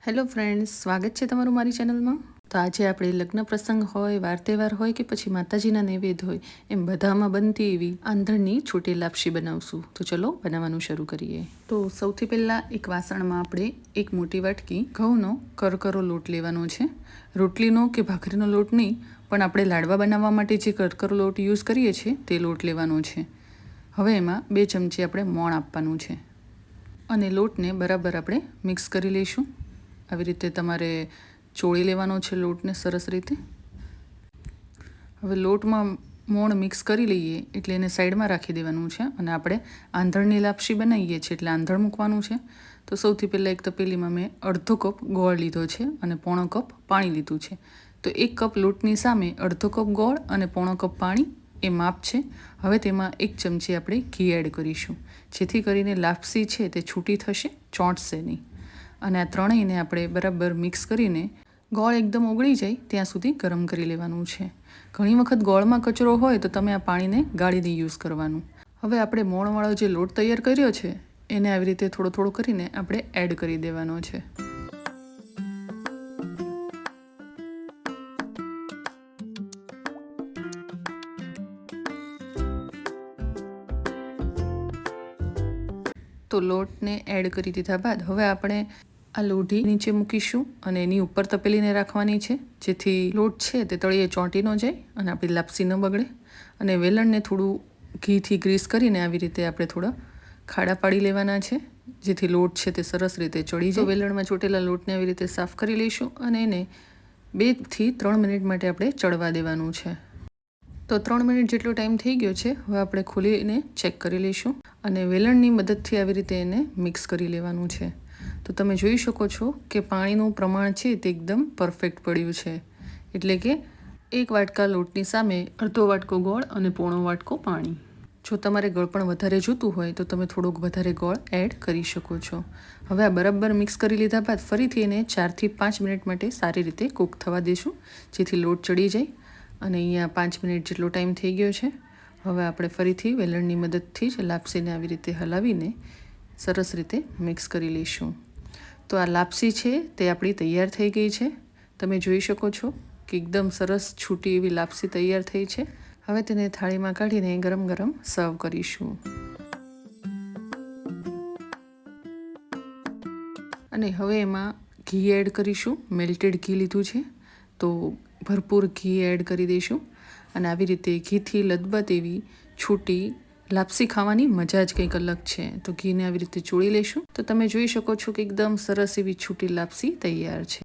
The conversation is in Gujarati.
હેલો ફ્રેન્ડ્સ, સ્વાગત છે તમારું મારી ચેનલમાં. તો આજે આપણે લગ્ન પ્રસંગ હોય, વાર તહેવાર હોય કે પછી માતાજીના નૈવેદ્ય હોય, એમ બધામાં બનતી એવી આંધણની છૂટી લાપસી બનાવશું. તો ચલો બનાવવાનું શરૂ કરીએ. તો સૌથી પહેલાં એક વાસણમાં આપણે એક મોટી વાટકી ઘઉંનો કરકરો લોટ લેવાનો છે. રોટલીનો કે ભાખરીનો લોટ નહીં, પણ આપણે લાડવા બનાવવા માટે જે કરકરો લોટ યુઝ કરીએ છીએ તે લોટ લેવાનો છે. હવે એમાં 2 ચમચી આપણે મોણ આપવાનું છે અને લોટને બરાબર આપણે મિક્સ કરી લઈશું. આવી રીતે તમારે ચોળી લેવાનો છે લોટને સરસ રીતે. હવે લોટમાં મોણ મિક્સ કરી લઈએ એટલે એને સાઈડમાં રાખી દેવાનું છે અને આપણે આંધણની લાપસી બનાવીએ છીએ એટલે આંધણ મૂકવાનું છે. તો સૌથી પહેલાં એક તપેલીમાં મેં અડધો કપ ગોળ લીધો છે અને પોણો કપ પાણી લીધું છે. તો 1 કપ લોટની સામે અડધો કપ ગોળ અને પોણો કપ પાણી એ માપ છે. હવે તેમાં 1 ચમચી આપણે ઘી એડ કરીશું, જેથી કરીને લાપસી છે તે છૂટી થશે, ચોંટશે નહીં. અને આ ત્રણેયને આપણે બરાબર મિક્સ કરીને ગોળ એકદમ ઓગળી જાય ત્યાં સુધી ગરમ કરી લેવાનું છે. ઘણી વખત ગોળમાં કચરો હોય તો તમે આ પાણીને ગાળીને યુઝ કરવાનું. હવે આપણે મોણવાળો જે લોટ તૈયાર કર્યો છે એને આવી રીતે થોડો થોડો કરીને આપણે એડ કરી દેવાનો છે. તો લોટને એડ કરી દીધા બાદ હવે આપણે આ લોઢી નીચે મૂકીશું અને એની ઉપર તપેલીને રાખવાની છે, જેથી લોટ છે તે તળિયે ચોંટી ન જાય અને આપણી લાપસી ન બગડે. અને વેલણને થોડું ઘીથી ગ્રીસ કરીને આવી રીતે આપણે થોડા ખાડા પાડી લેવાના છે, જેથી લોટ છે તે સરસ રીતે ચડી જાય. વેલણમાં ચોટેલા લોટને આવી રીતે સાફ કરી લઈશું અને એને 2 થી 3 મિનિટ માટે આપણે ચડવા દેવાનું છે. તો 3 મિનિટ જેટલો ટાઈમ થઈ ગયો છે. હવે આપણે ખોલીને ચેક કરી લઈશું અને વેલણની મદદથી આવી રીતે એને મિક્સ કરી લેવાનું છે. તો તમે જોઈ શકો છો કે પાણીનું પ્રમાણ છે તે એકદમ પરફેક્ટ પડ્યું છે. એટલે કે 1 વાટકા લોટની સામે અડધો વાટકો ગોળ અને પોણો વાટકો પાણી. જો તમારે ગળપણ વધારે જોતું હોય તો તમે થોડોક વધારે ગોળ એડ કરી શકો છો. હવે આ બરાબર મિક્સ કરી લીધા બાદ ફરીથી એને 4 થી 5 મિનિટ માટે સારી રીતે કૂક થવા દઈશું, જેથી લોટ ચડી જાય. અને અહીંયા 5 મિનિટ જેટલો ટાઈમ થઈ ગયો છે. હવે આપણે ફરીથી વેલણની મદદથી જ લાપસીને આવી રીતે હલાવીને સરસ રીતે મિક્સ કરી લઈશું. તો આ લાપસી છે તે આપણી તૈયાર થઈ ગઈ છે. તમે જોઈ શકો છો કે એકદમ સરસ છૂટી એવી લાપસી તૈયાર થઈ છે. હવે તેને થાળીમાં કાઢીને ગરમ ગરમ સર્વ કરીશું. અને હવે એમાં ઘી એડ કરીશું. મેલ્ટેડ ઘી લીધું છે તો ભરપૂર ઘી એડ કરી દઈશું અને આવી રીતે ઘીથી લથબથ એવી છૂટી લાપસી ખાવાની મજા જ કંઈક અલગ છે. તો ઘીને આવી રીતે ચોળી લઈશું. તો તમે જોઈ શકો છો કે એકદમ સરસ એવી છૂટી લાપસી તૈયાર છે.